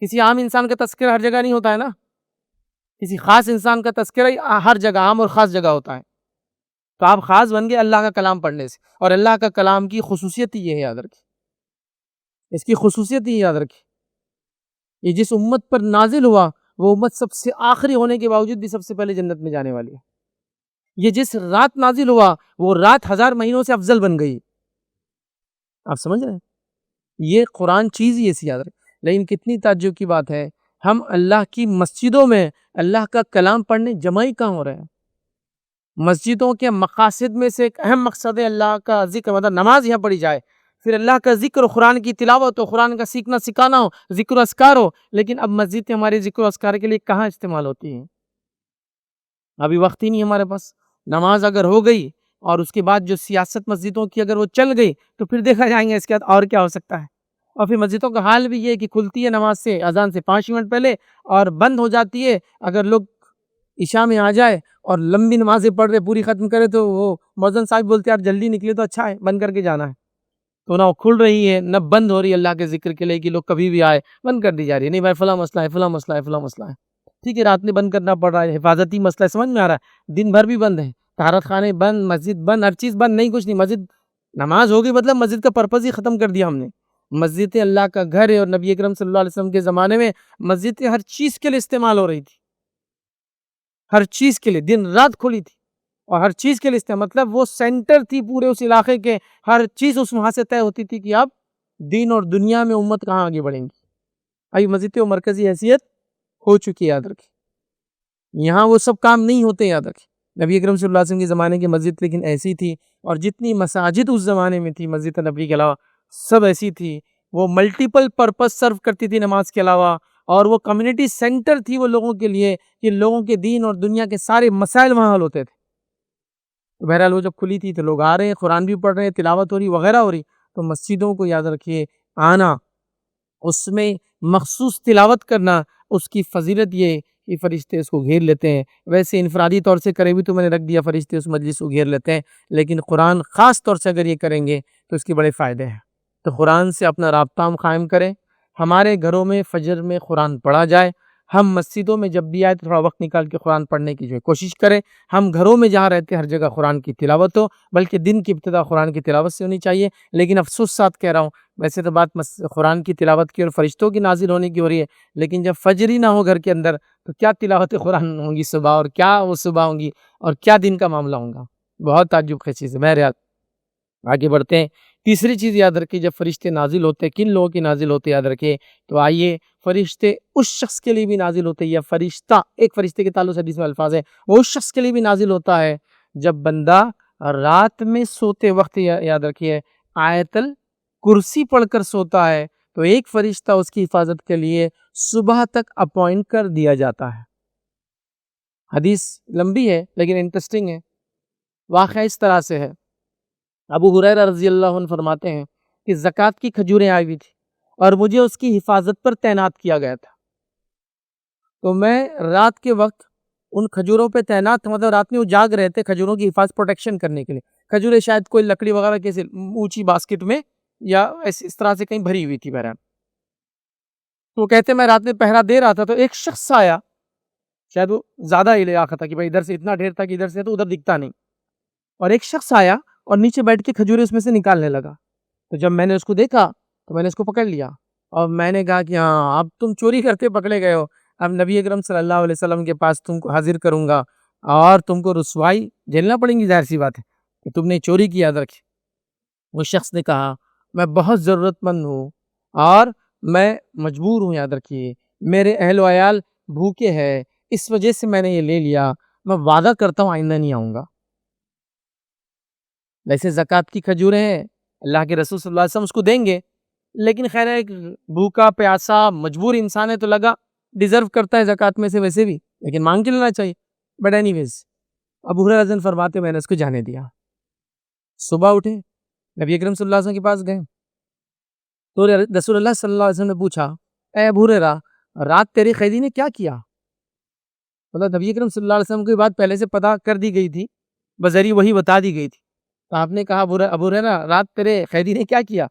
کسی عام انسان کا تذکرہ ہر جگہ نہیں ہوتا ہے نا، کسی خاص انسان کا تذکرہ ہر جگہ عام اور خاص جگہ ہوتا ہے، تو آپ خاص بن گئے اللہ کا کلام پڑھنے سے۔ اور اللہ کا کلام کی خصوصیت ہی یہ ہے، یاد رکھیں، اس کی خصوصیت ہی یاد رکھیں، یہ جس امت پر نازل ہوا وہ امت سب سے آخری ہونے کے باوجود بھی سب سے پہلے جنت میں جانے والی ہے۔ یہ جس رات نازل ہوا وہ رات 1000 مہینوں سے افضل بن گئی۔ آپ سمجھ رہے ہیں؟ یہ قرآن چیز ہی ایسی، یاد رکھیں۔ لیکن کتنی تعجب کی بات ہے، ہم اللہ کی مسجدوں میں اللہ کا کلام پڑھنے جمع ہی کہاں ہو رہے ہیں۔ مسجدوں کے مقاصد میں سے ایک اہم مقصد ہے اللہ کا ذکر، مطلب نماز یہاں پڑھی جائے، پھر اللہ کا ذکر، قرآن کی تلاوت ہو، قرآن کا سیکھنا سکھانا ہو، ذکر و اذکار ہو۔ لیکن اب مسجدیں ہمارے ذکر و اذکار کے لیے کہاں استعمال ہوتی ہیں؟ ابھی وقت ہی نہیں ہمارے پاس۔ نماز اگر ہو گئی اور اس کے بعد جو سیاست مسجدوں کی اگر وہ چل گئی تو پھر دیکھا جائیں گے اس کے بعد اور کیا ہو سکتا ہے۔ اور پھر مسجدوں کا حال بھی یہ کہ کھلتی ہے نماز سے، اذان سے 5 منٹ پہلے، اور بند ہو جاتی ہے۔ اگر لوگ عشاء میں آ جائے اور لمبی نمازیں پڑھ رہے پوری ختم کرے تو وہ مؤذن صاحب بولتے ہیں یار جلدی نکلے تو اچھا ہے، بند کر کے جانا ہے۔ تو نہ وہ کھل رہی ہے نہ بند ہو رہی ہے اللہ کے ذکر کے لیے کہ لوگ کبھی بھی آئے، بند کر دی جا رہی ہے۔ نہیں بھائی فلاں مسئلہ ہے، فلاں مسئلہ ہے، فلاں مسئلہ ہے، ٹھیک ہے رات میں بند کرنا پڑ رہا ہے، حفاظتی مسئلہ ہے، سمجھ میں آ رہا ہے، دن بھر بھی بند ہے، طہارت خانے بند، مسجد بند، ہر چیز بند، نہیں کچھ نہیں، مسجد نماز ہوگی مطلب مسجد کا پرپز ہی ختم کر دیا ہم نے۔ مسجد اللہ کا گھر ہے، اور نبی اکرم صلی اللہ علیہ وسلم کے زمانے میں مسجد ہر چیز کے لیے استعمال ہو رہی تھی، ہر چیز کے لیے دن رات کھلی تھی اور ہر چیز کے لیے استعمال، مطلب وہ سینٹر تھی پورے اس علاقے کے، ہر چیز اس وہاں سے طے ہوتی تھی کہ اب دین اور دنیا میں امت کہاں آگے بڑھیں گی۔ ابھی مسجد و مرکزی حیثیت ہو چکی ہے، یاد رکھیں، یہاں وہ سب کام نہیں ہوتے، یاد رکھیں۔ نبی اکرم صلی اللہ علیہ وسلم کے زمانے کی مسجد لیکن ایسی تھی، اور جتنی مساجد اس زمانے میں تھی مسجد نبوی کے علاوہ سب ایسی تھی، وہ ملٹیپل پرپس سرو کرتی تھی نماز کے علاوہ، اور وہ کمیونٹی سینٹر تھی وہ لوگوں کے لیے کہ لوگوں کے دین اور دنیا کے سارے مسائل وہاں حل ہوتے تھے۔ بہرحال وہ جب کھلی تھی تو لوگ آ رہے ہیں، قرآن بھی پڑھ رہے ہیں، تلاوت ہو رہی وغیرہ ہو رہی، تو مسجدوں کو یاد رکھیے آنا، اس میں مخصوص تلاوت کرنا، اس کی فضیلت یہ کہ فرشتے اس کو گھیر لیتے ہیں۔ ویسے انفرادی طور سے کرے بھی تو میں نے رکھ دیا، فرشتے اس مجلس کو گھیر لیتے ہیں، لیکن قرآن خاص طور سے اگر یہ کریں گے تو اس کے بڑے فائدے ہیں۔ تو قرآن سے اپنا رابطہ ہم قائم کریں، ہمارے گھروں میں فجر میں قرآن پڑھا جائے، ہم مسجدوں میں جب بھی آئے تو تھوڑا وقت نکال کے قرآن پڑھنے کی جو ہے کوشش کریں، ہم گھروں میں جہاں رہتے ہر جگہ قرآن کی تلاوت ہو، بلکہ دن کی ابتدا قرآن کی تلاوت سے ہونی چاہیے۔ لیکن افسوس ساتھ کہہ رہا ہوں، ویسے تو بات قرآن کی تلاوت کی اور فرشتوں کی نازل ہونے کی ہو رہی ہے، لیکن جب فجر ہی نہ ہو گھر کے اندر تو کیا تلاوت قرآن ہوں گی صبح، اور کیا وہ صبح ہوں گی، اور کیا دن کا معاملہ ہوں گا؟ بہت تعجب خیز چیز ہے۔ بہرحال آگے بڑھتے ہیں۔ تیسری چیز یاد رکھیں، جب فرشتے نازل ہوتے کن لوگوں کی نازل ہوتے یاد رکھیں، تو آئیے فرشتے اس شخص کے لیے بھی نازل ہوتے، یا فرشتہ ایک فرشتے کے تعلق سے حدیث میں الفاظ ہے، وہ اس شخص کے لیے بھی نازل ہوتا ہے جب بندہ رات میں سوتے وقت یاد رکھیے آیت الکرسی پڑھ کر سوتا ہے تو ایک فرشتہ اس کی حفاظت کے لیے صبح تک اپوائنٹ کر دیا جاتا ہے۔ حدیث لمبی ہے لیکن انٹرسٹنگ ہے۔ واقعہ اس طرح سے ہے، ابو ہریرہ رضی اللہ عنہ فرماتے ہیں کہ زکوٰۃ کی کھجوریں آئی ہوئی تھی اور مجھے اس کی حفاظت پر تعینات کیا گیا تھا، تو میں رات کے وقت ان کھجوروں پہ تعینات، مطلب رات میں وہ جاگ رہے تھے کھجوروں کی حفاظت پروٹیکشن کرنے کے لیے۔ کھجوریں شاید کوئی لکڑی وغیرہ کیسے اونچی باسکٹ میں یا اس طرح سے کہیں بھری ہوئی تھی بہرحال، تو وہ کہتے میں رات میں پہرا دے رہا تھا تو ایک شخص آیا، شاید وہ زیادہ ہی علاقہ تھا کہ بھائی ادھر سے اتنا ڈھیر تھا کہ ادھر سے تو ادھر دکھتا نہیں، اور ایک شخص آیا اور نیچے بیٹھ کے کھجوریں اس میں سے نکالنے لگا۔ تو جب میں نے اس کو دیکھا تو میں نے اس کو پکڑ لیا اور میں نے کہا کہ ہاں اب تم چوری کرتے پکڑے گئے ہو، اب نبی اکرم صلی اللہ علیہ وسلم کے پاس تم کو حاضر کروں گا اور تم کو رسوائی جھیلنا پڑیں گی، ظاہر سی بات ہے کہ تم نے چوری کی، یاد رکھے۔ وہ شخص نے کہا میں بہت ضرورت مند ہوں اور میں مجبور ہوں، یاد رکھیے میرے اہل و عیال بھوکے ہیں، اس وجہ سے میں نے یہ لے لیا، میں وعدہ کرتا ہوں آئندہ نہیں آؤں گا۔ ویسے زکوٰۃ کی کھجوریں ہیں، اللہ کے رسول صلی اللہ علیہ وسلم اس کو دیں گے، لیکن خیر ایک بھوکا پیاسا مجبور انسان ہے تو لگا ڈیزرو کرتا ہے زکوٰۃ میں سے ویسے بھی، لیکن مانگ کے لینا چاہیے۔ بٹ اینی ویز ابو ہریرہ رضی اللہ عنہ فرماتے میں نے اس کو جانے دیا۔ صبح اٹھے، نبی اکرم صلی اللہ علیہ وسلم کے پاس گئے تو رسول اللہ صلی اللہ علیہ وسلم نے پوچھا اے ابو ہریرہ رات تیرے قیدی نے کیا کیا؟ مطلب نبی اکرم صلی اللہ علیہ وسلم کی بات پہلے سے پتہ کر دی گئی تھی، بذریعہ وہی بتا دی گئی تھی، تو آپ نے کہا ابو ہریرہ رات تیرے قیدی نے کیا کیا؟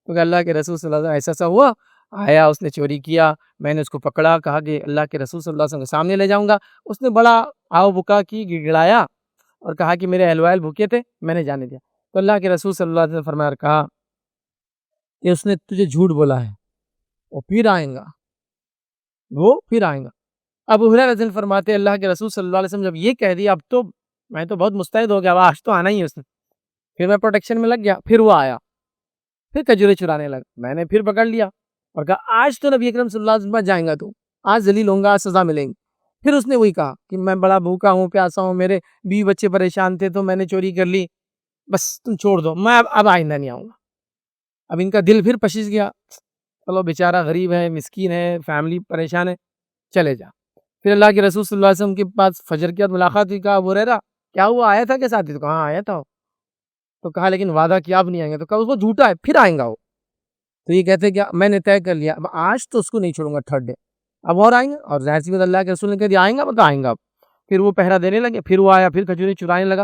تو کہ اللہ کے رسول صلی اللہ علیہ وسلم ایسا ہوا، آیا اس نے چوری کیا، میں نے اس کو پکڑا، کہا کہ اللہ کے رسول صلی اللہ علیہ وسلم کے سامنے لے جاؤں گا، اس نے بڑا آؤ بکا کی، گڑگڑایا اور کہا کہ میرے اہل وعیال بھوکے تھے، میں نے جانے دیا۔ تو اللہ کے رسول صلی اللہ علیہ وسلم فرمایا کہا کہ اس نے تجھے جھوٹ بولا ہے، وہ پھر آئیں گا، وہ پھر آئیں گا۔ ابو ہریرہ رضی اللہ عنہ فرماتے اللہ کے رسول صلی اللہ علیہ وسلم جب یہ کہہ دیا، اب تو میں تو بہت مستعد ہو گیا، آج تو آنا ہی ہے اس نے، پھر میں پروٹیکشن میں لگ گیا، پھر وہ آیا، پھر کھجوریں چرانے لگا، میں نے پھر پکڑ لیا اور کہا آج تو نبی اکرم صلی اللہ علیہ وسلم جائیں گا، تو آج ذلیل ہوں گا، سزا ملیں گی۔ پھر اس نے وہی کہا کہ میں بڑا بھوکا ہوں، پیاسا ہوں، میرے بیوی بچے پریشان تھے تو میں نے چوری کر لی، بس تم چھوڑ دو، میں اب آئندہ نہیں آؤں گا۔ اب ان کا دل پھر پشش گیا، چلو بیچارہ غریب ہے، مسکین ہے، فیملی پریشان ہے، چلے جا۔ پھر اللہ کے رسول صلی اللہ علیہ وسلم کے پاس فجر کی ملاقات ہوئی، کہا ابو ہریرہ کیا ہوا، آیا تھا کے ساتھ ہی؟ تو کہا آیا تھا، تو کہا لیکن وعدہ کیا اب نہیں آئیں گے، تو کہا اس کو جھوٹا ہے، پھر آئیں گا وہ۔ تو یہ کہتے ہیں کہ میں نے طے کر لیا، اب آج تو اس کو نہیں چھوڑوں گا، تھرڈ ڈے اب اور آئیں گے، اور ظاہر سی بات اللہ کے رسول نے کہہ دیا آئیں گا، تو آئیں گا اب۔ پھر وہ پہرا دینے لگے، پھر وہ آیا، پھر کھجوریں چرانے لگا،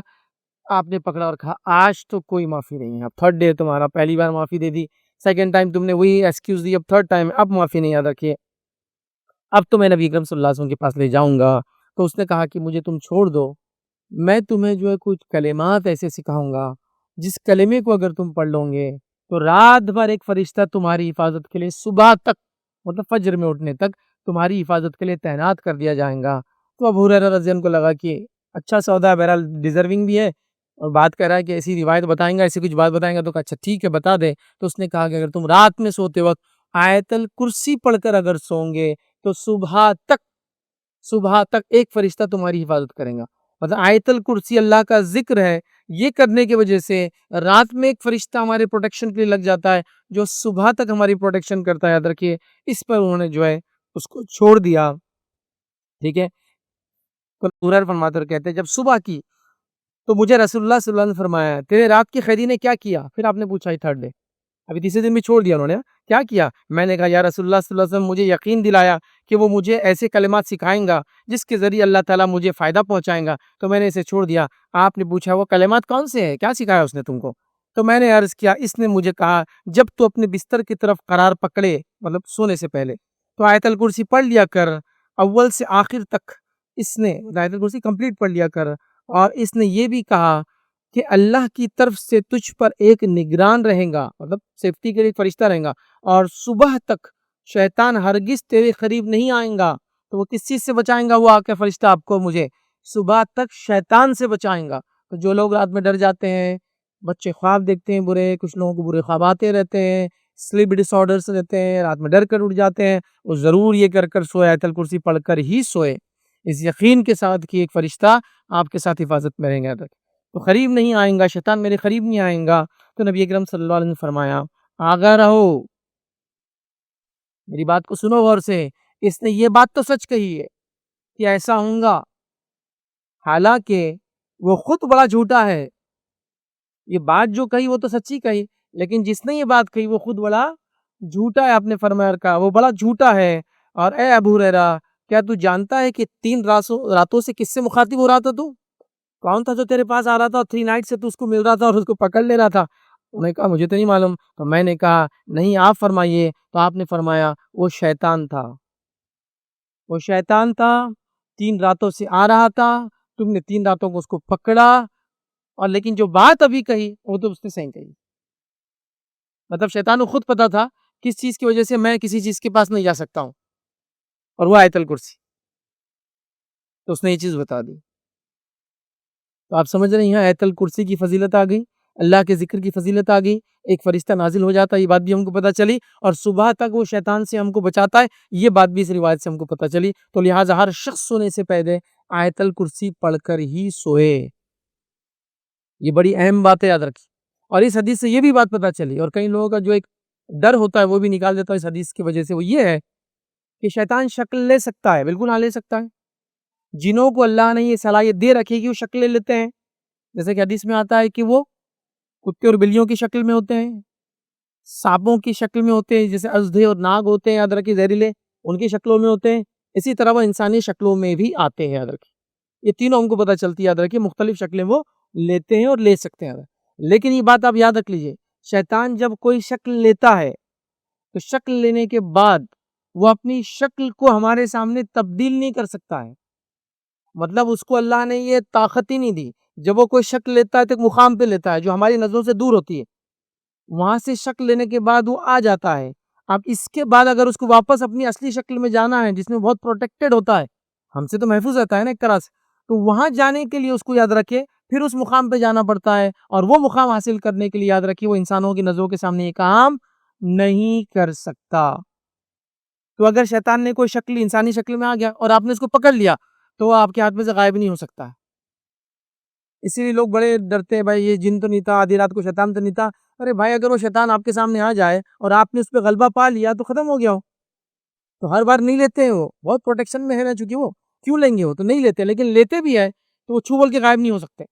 آپ نے پکڑا اور کہا آج تو کوئی معافی نہیں ہے، اب تھرڈ ڈے تمہارا، پہلی بار معافی دے دی، سیکنڈ ٹائم تم نے وہی ایکسکیوز دی، اب تھرڈ ٹائم اب معافی نہیں، یاد رکھیے اب تو میں نبی اکرم صلی اللہ علیہ وسلم کے پاس لے جاؤں گا۔ تو اس نے کہا کہ مجھے تم چھوڑ دو، میں تمہیں جو ہے کچھ کلمات ایسے سکھاؤں گا، جس کلمے کو اگر تم پڑھ لو گے تو رات بھر ایک فرشتہ تمہاری حفاظت کے لیے صبح تک، مطلب فجر میں اٹھنے تک تمہاری حفاظت کے لیے تعینات کر دیا جائے گا۔ تو ابو ہریرہ رضی اللہ عنہ کو لگا کہ اچھا سودا ہے، بہرحال ڈیزرونگ بھی ہے، اور بات کر رہا ہے کہ ایسی روایت بتائیں گا، ایسی کچھ بات بتائیں گا، تو کہا اچھا ٹھیک ہے بتا دے۔ تو اس نے کہا کہ اگر تم رات میں سوتے وقت آیت الکرسی پڑھ کر اگر سوؤ گے تو صبح تک ایک فرشتہ تمہاری حفاظت کریں گا۔ مطلب آیت الکرسی اللہ کا ذکر ہے، یہ کرنے کی وجہ سے رات میں ایک فرشتہ ہمارے پروٹیکشن کے لیے لگ جاتا ہے، جو صبح تک ہماری پروٹیکشن کرتا ہے، یاد رکھیے۔ اس پر انہوں نے جو ہے اس کو چھوڑ دیا، ٹھیک ہے۔ تو فرماتے کہتے ہیں جب صبح کی تو مجھے رسول اللہ صلی اللہ علیہ وسلم نے فرمایا تیرے رات کی قیدی نے کیا کیا؟ پھر آپ نے پوچھا تھرڈ ڈے، ابھی تیسرے دن بھی چھوڑ دیا انہوں نے، کیا کیا؟ میں نے کہا یا رسول اللہ صلی اللہ علیہ وسلم مجھے یقین دلایا کہ وہ مجھے ایسے کلمات سکھائیں گا جس کے ذریعے اللہ تعالیٰ مجھے فائدہ پہنچائیں گا، تو میں نے اسے چھوڑ دیا۔ آپ نے پوچھا وہ کلمات کون سے ہیں، کیا سکھایا اس نے تم کو؟ تو میں نے عرض کیا اس نے مجھے کہا جب تو اپنے بستر کی طرف قرار پکڑے، مطلب سونے سے پہلے، تو آیت الکرسی پڑھ لیا کر، اول سے آخر تک اس نے آیت الکرسی کمپلیٹ پڑھ لیا کر، اور اس نے یہ بھی کہا کہ اللہ کی طرف سے تجھ پر ایک نگران رہے گا، مطلب سیفٹی کے لیے فرشتہ رہے گا، اور صبح تک شیطان ہرگز تیرے قریب نہیں آئیں گا۔ تو وہ کس چیز سے بچائیں گا؟ وہ آ کے فرشتہ آپ کو مجھے صبح تک شیطان سے بچائیں گا۔ تو جو لوگ رات میں ڈر جاتے ہیں، بچے خواب دیکھتے ہیں برے، کچھ لوگوں کو برے خواب آتے رہتے ہیں، سلیپ ڈس آرڈرز رہتے ہیں، رات میں ڈر کر اٹھ جاتے ہیں، وہ ضرور یہ کر سوئے، آیت الکرسی پڑھ کر ہی سوئے، اس یقین کے ساتھ کہ ایک فرشتہ آپ کے ساتھ حفاظت میں رہیں گا، تو قریب نہیں آئیں گا، شیطان میرے قریب نہیں آئیں گا۔ تو نبی اکرم صلی اللہ علیہ وسلم نے فرمایا آگاہ رہو، میری بات کو سنو غور سے، اس نے یہ بات تو سچ کہی ہے کہ ایسا ہوں گا، حالانکہ وہ خود بڑا جھوٹا ہے۔ یہ بات جو کہی وہ تو سچی کہی، لیکن جس نے یہ بات کہی وہ خود بڑا جھوٹا ہے، آپ نے فرمایا کہا وہ بڑا جھوٹا ہے۔ اور اے ابو ہریرہ کیا تو جانتا ہے کہ 3 راتوں سے کس سے مخاطب ہو رہا تھا؟ تو کون تھا جو تیرے پاس آ رہا تھا، 3 نائٹ سے تو اس کو مل رہا تھا اور اس کو پکڑ لے رہا تھا؟ انہوں نے کہا مجھے تو نہیں معلوم۔ تو میں نے کہا نہیں آپ فرمائیے۔ تو آپ نے فرمایا وہ شیطان تھا، وہ شیطان تھا، 3 راتوں سے آ رہا تھا، تم نے 3 راتوں کو اس کو پکڑا، اور لیکن جو بات ابھی کہی وہ تو اس نے صحیح کہی۔ مطلب شیطان کو خود پتا تھا کس چیز کی وجہ سے میں کسی چیز کے پاس نہیں جا سکتا ہوں، اور وہ آیت الکرسی. تو اس نے یہ چیز بتا دی. تو آپ سمجھ رہے ہیں یہاں آیت الکرسی کی فضیلت آ گئی, اللہ کے ذکر کی فضیلت آ گئی, ایک فرشتہ نازل ہو جاتا ہے, یہ بات بھی ہم کو پتہ چلی, اور صبح تک وہ شیطان سے ہم کو بچاتا ہے, یہ بات بھی اس روایت سے ہم کو پتہ چلی. تو لہٰذا ہر شخص سونے سے پہلے آیت الکرسی پڑھ کر ہی سوئے. یہ بڑی اہم بات ہے, یاد رکھیے. اور اس حدیث سے یہ بھی بات پتہ چلی, اور کئی لوگوں کا جو ایک ڈر ہوتا ہے وہ بھی نکال دیتا ہے اس حدیث کی وجہ سے, وہ یہ ہے کہ شیطان شکل لے سکتا ہے. بالکل ہاں لے سکتا ہے. جنوں کو اللہ نے یہ صلاحیت دے رکھی کہ وہ شکل لے لیتے ہیں, جیسے کہ حدیث میں آتا ہے کہ وہ کتے اور بلیوں کی شکل میں ہوتے ہیں, سانپوں کی شکل میں ہوتے ہیں, جیسے اژدھے اور ناگ ہوتے ہیں یاد رکھیے زہریلے, ان کی شکلوں میں ہوتے ہیں. اسی طرح وہ انسانی شکلوں میں بھی آتے ہیں, یاد رکھیے. یہ تینوں ہم کو پتہ چلتی ہے, یاد رکھیے, مختلف شکلیں وہ لیتے ہیں اور لے سکتے ہیں. لیکن یہ بات آپ یاد رکھ لیجئے, شیطان جب کوئی شکل لیتا ہے تو شکل لینے کے بعد وہ اپنی شکل کو ہمارے سامنے تبدیل نہیں کر سکتا ہے. مطلب اس کو اللہ نے یہ طاقت ہی نہیں دی. جب وہ کوئی شکل لیتا ہے تو ایک مقام پہ لیتا ہے جو ہماری نظروں سے دور ہوتی ہے, وہاں سے شکل لینے کے بعد وہ آ جاتا ہے. اب اس کے بعد اگر اس کو واپس اپنی اصلی شکل میں جانا ہے جس میں بہت پروٹیکٹڈ ہوتا ہے, ہم سے تو محفوظ رہتا ہے نا ایک طرح سے, تو وہاں جانے کے لیے اس کو یاد رکھے پھر اس مقام پہ جانا پڑتا ہے, اور وہ مقام حاصل کرنے کے لیے یاد رکھیے وہ انسانوں کی نظروں کے سامنے یہ کام نہیں کر سکتا. تو اگر شیطان نے کوئی شکل انسانی شکل میں آ گیا اور آپ نے اس کو پکڑ لیا تو وہ آپ کے ہاتھ میں سے غائب نہیں ہو سکتا. اسی لیے لوگ بڑے ڈرتے ہیں, بھائی یہ جن تو نہیں تھا, آدھی رات کو شیطان تو نہیں تھا. ارے بھائی اگر وہ شیطان آپ کے سامنے آ جائے اور آپ نے اس پہ غلبہ پا لیا تو ختم ہو گیا ہو. تو ہر بار نہیں لیتے ہیں, وہ بہت پروٹیکشن میں ہے نا, چونکہ وہ کیوں لیں گے, وہ تو نہیں لیتے. لیکن لیتے بھی ہے تو وہ چھو بول کے غائب نہیں ہو سکتے.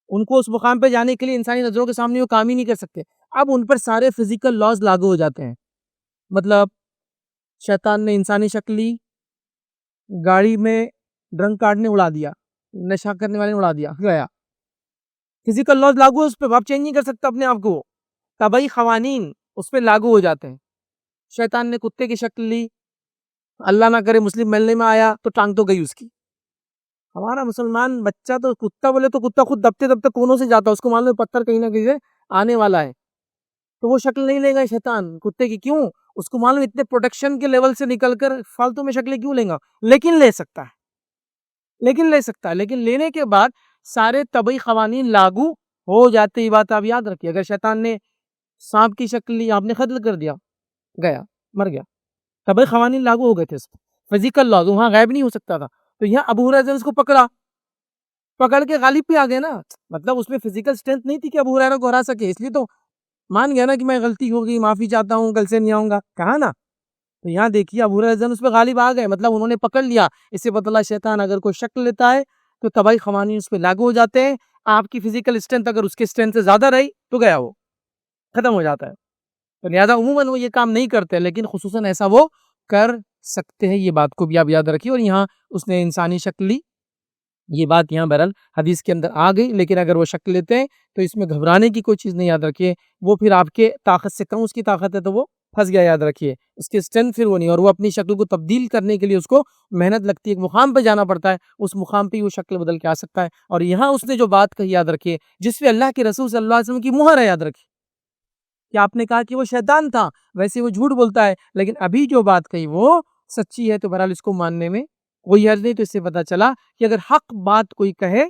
ان کو اس مقام پہ جانے کے لیے انسانی نظروں کے سامنے وہ کام ہی نہیں کر سکتے. اب ان پر سارے فزیکل لاز لاگو ہو جاتے ہیں. مطلب شیطان نے انسانی شکل لی, گاڑی میں ڈرنک کارڈ نے اڑا دیا, نشہ کرنے والے نے اڑا دیا, گیا. فزیکل لاز لاگو ہے اس پہ, آپ چینج نہیں کر سکتا اپنے آپ کو. طبعی قوانین اس پہ لاگو ہو جاتے ہیں. شیطان نے کتے کی شکل لی, اللہ نہ کرے مسلم ملنے میں آیا تو ٹانگ تو گئی اس کی. ہمارا مسلمان بچہ تو کتا بولے تو کتا خود دبتے دبتے کونوں سے جاتا, اس کو معلوم ہے پتھر کہیں نہ کہیں سے آنے والا ہے, تو وہ شکل نہیں لے گا شیطان کتے کی. کیوں؟ اس کو معلوم اتنے پروٹیکشن کے لیول سے نکل کر فالتو میں شکلیں کیوں لیں گا. لیکن لے سکتا ہے, لیکن لینے کے بعد سارے طبعی قوانین لاگو ہو جاتے. یہ بات آپ یاد رکھیے. اگر شیطان نے سانپ کی شکل لی, آپ نے قتل کر دیا, گیا, مر گیا, طبعی قوانین لاگو ہو گئے تھے اس پہ, فزیکل لاز, وہاں غائب نہیں ہو سکتا تھا. تو یہاں ابو ہریرہ نے اس کو پکڑ کے غالب پہ آ گئے نا. مطلب اس میں فزیکل اسٹرینتھ نہیں تھی کہ ابو ہریرہ کو ہرا سکے, اس لیے تو مان گیا نا کہ میں غلطی ہو گئی, معافی چاہتا ہوں, کل سے نہیں آؤں گا, کہا نا. تو یہاں دیکھیے ابو ہریرہ اس پہ غالب آ گئے, مطلب انہوں نے پکڑ لیا. اس سے پتہ چلا شیطان اگر کوئی شکل لیتا ہے تو طبعی قوانین اس پہ لاگو ہو جاتے ہیں. آپ کی فزیکل اسٹرینتھ اگر اس کے اسٹرینتھ سے زیادہ رہی تو گیا, وہ ختم ہو جاتا ہے. تو لہٰذا عموماً وہ یہ کام نہیں کرتے, لیکن خصوصاً ایسا وہ کر سکتے ہیں. یہ بات کو بھی آپ یاد رکھیے. اور یہاں اس نے انسانی شکل لی, یہ بات یہاں بہرحال حدیث کے اندر آ گئی. لیکن اگر وہ شکل لیتے ہیں تو اس میں گھبرانے کی کوئی چیز نہیں, یاد رکھیے. وہ پھر آپ کے طاقت سے کم اس کی طاقت ہے تو وہ پھنس گیا, یاد رکھیے. اس کی اسٹرینتھ پھر وہ نہیں, اور وہ اپنی شکل کو تبدیل کرنے کے لیے اس کو محنت لگتی ہے, ایک مقام پہ جانا پڑتا ہے, اس مقام پہ وہ شکل بدل کے آ سکتا ہے. اور یہاں اس نے جو بات کہی, یاد رکھیے, جس پہ اللہ کے رسول صلی اللہ علیہ وسلم کی مہر ہے, یاد رکھیے. کہ آپ نے کہا کہ وہ شیطان تھا, ویسے وہ جھوٹ بولتا ہے, لیکن ابھی جو بات کہی وہ سچی ہے, تو بہرحال اس کو ماننے میں کوئی حرج نہیں. تو اس سے پتہ چلا کہ اگر حق بات کوئی کہے,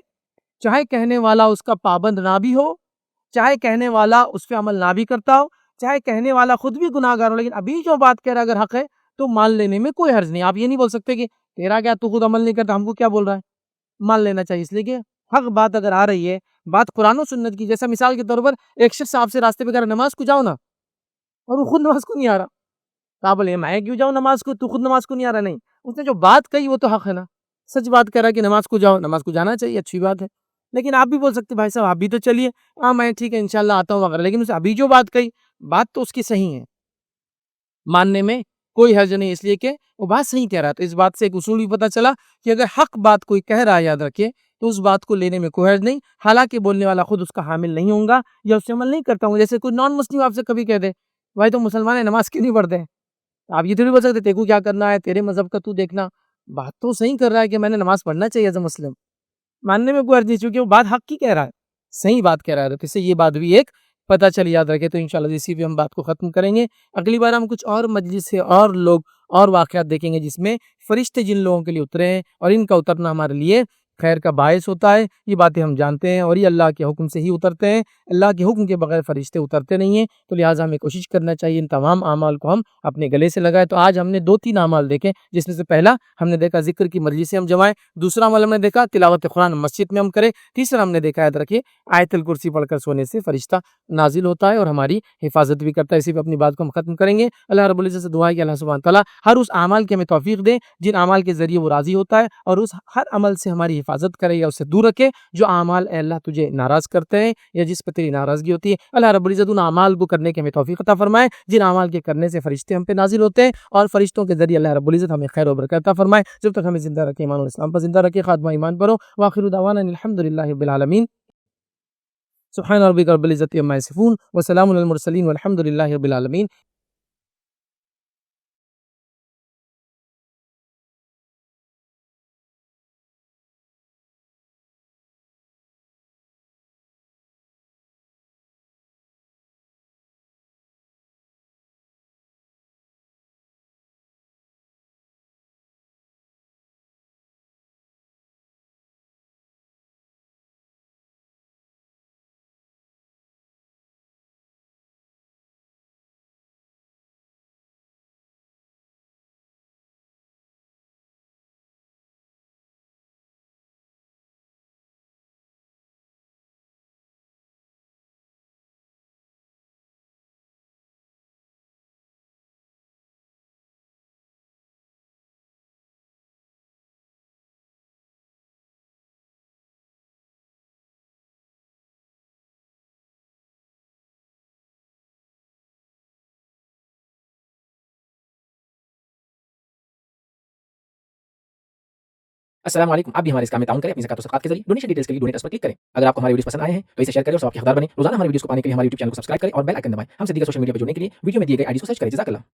چاہے کہنے والا اس کا پابند نہ بھی ہو, چاہے کہنے والا اس پہ عمل نہ بھی کرتا ہو, چاہے کہنے والا خود بھی گناہ گار ہو, لیکن ابھی جو بات کہہ رہا ہے اگر حق ہے تو مان لینے میں کوئی حرج نہیں. آپ یہ نہیں بول سکتے کہ تیرا کیا, تو خود عمل نہیں کرتا, ہم کو کیا بول رہا ہے, مان لینا چاہیے. اس لیے کہ حق بات اگر آ رہی ہے, بات قرآن و سنت کی, جیسا مثال کے طور پر ایک شخص آپ سے راستے پہ کہہ رہا نماز کو جاؤ نا, اور وہ خود نماز کو نہیں آ رہا, تو آپ بولے میں کیوں جاؤں نماز کو, تو خود نماز کو نہیں آ رہا. نہیں, اس نے جو بات کہی وہ تو حق ہے نا, سچ بات کہہ رہا ہے کہ نماز کو جاؤ, نماز کو جانا چاہیے, اچھی بات ہے. لیکن آپ بھی بول سکتے بھائی صاحب آپ بھی تو چلیے, ہاں میں ٹھیک ہے انشاءاللہ آتا ہوں وغیرہ, لیکن اسے ابھی جو بات کہی بات تو اس کی صحیح ہے, ماننے میں کوئی حرج نہیں, اس لیے کہ وہ بات صحیح کہہ رہا ہے. تو اس بات سے ایک اصول بھی پتہ چلا کہ اگر حق بات کوئی کہہ رہا ہے, یاد رکھیے, تو اس بات کو لینے میں کوئی حرج نہیں, حالانکہ بولنے والا خود اس کا حامل نہیں ہوں گا یا اس سے عمل نہیں کرتا ہوں. جیسے کوئی نان مسلم آپ سے کبھی کہہ دے بھائی تو مسلمان ہے, نماز کیوں نہیں پڑھتے, آپ یہ تھوڑی بول سکتے تیرے کو کیا کرنا ہے, تیرے مذہب کا تو دیکھنا. بات تو صحیح کر رہا ہے کہ میں نے نماز پڑھنا چاہیے ایز اے مسلم, ماننے میں کوئی حرج نہیں, چونکہ وہ بات حق کی کہہ رہا ہے, صحیح بات کہہ رہا ہے. تو اس سے یہ بات بھی ایک پتہ چل یاد رکھے. تو انشاءاللہ اسی پہ ہم بات کو ختم کریں گے. اگلی بار ہم کچھ اور مجلس سے اور لوگ اور واقعات دیکھیں گے جس میں فرشتے جن لوگوں کے لیے اترے ہیں اور ان کا اترنا ہمارے لیے خیر کا باعث ہوتا ہے. یہ باتیں ہم جانتے ہیں اور یہ اللہ کے حکم سے ہی اترتے ہیں. اللہ کے حکم کے بغیر فرشتے اترتے نہیں ہیں. تو لہٰذا ہمیں کوشش کرنا چاہیے ان تمام اعمال کو ہم اپنے گلے سے لگائیں. تو آج ہم نے 2-3 اعمال دیکھے جس میں سے پہلا ہم نے دیکھا ذکر کی مجلس سے ہم جمائیں. دوسرا عمل ہم نے دیکھا تلاوت قرآن مسجد میں ہم کریں. تیسرا ہم نے دیکھا یاد رکھیے آیت الکرسی پڑھ کر سونے سے فرشتہ نازل ہوتا ہے اور ہماری حفاظت بھی کرتا ہے. اسی پہ اپنی بات کو ہم ختم کریں گے. اللہ رب العزت سے دعا ہے کہ اللہ سبحانہ تعالیٰ ہر اس اعمال کی ہمیں توفیق دے جن اعمال کے ذریعے وہ راضی ہوتا ہے اور اس ہر عمل سے ہماری حفاظت کرے یا اس سے دور رکھے جو اعمال اے اللہ تجھے ناراض کرتے ہیں یا جس پہ تیری ناراضگی ہوتی ہے. اللہ رب العزت ان اعمال کو کرنے کی ہمیں توفیق عطا فرمائے جن اعمال کے کرنے سے فرشتے ہم پہ نازل ہوتے ہیں اور فرشتوں کے ذریعے اللہ رب العزت ہمیں خیر و برکت عطا فرمائے. جب تک ہمیں زندہ رکھے ایمان اور اسلام پر زندہ رکھے. خاتمہ ایمان پر ہو. وآخر دعوانا الحمدللہ رب العالمین. سبحان ربک رب العزت عما یصفون وسلام علی المرسلین والحمدللہ رب العالمین. السلام علیکم. آپ بھی ہمارے اس کام میں تعاون کریں اپنی زکات و صدقات کے ذریعے. ڈونیشن ڈیٹیلز کے لیے ڈونیٹ اس پر کلک کریں. اگر آپ کو ہمارے ویڈیوز پسند آئے ہیں تو اسے شیئر کریں اور ثواب کے حقدار بنیں. روزانہ ہمارے ویڈیوز کو پانے کے لیے ہمارے یوٹیوب چینل کو سبسکرائب کریں اور بیل آئکن دبائیں. ہم سے دیگر سوشل میڈیا پر جڑنے کے لیے ویڈیو میں دیے گئے آئی ڈی کو سرچ کریں. جزاک اللہ.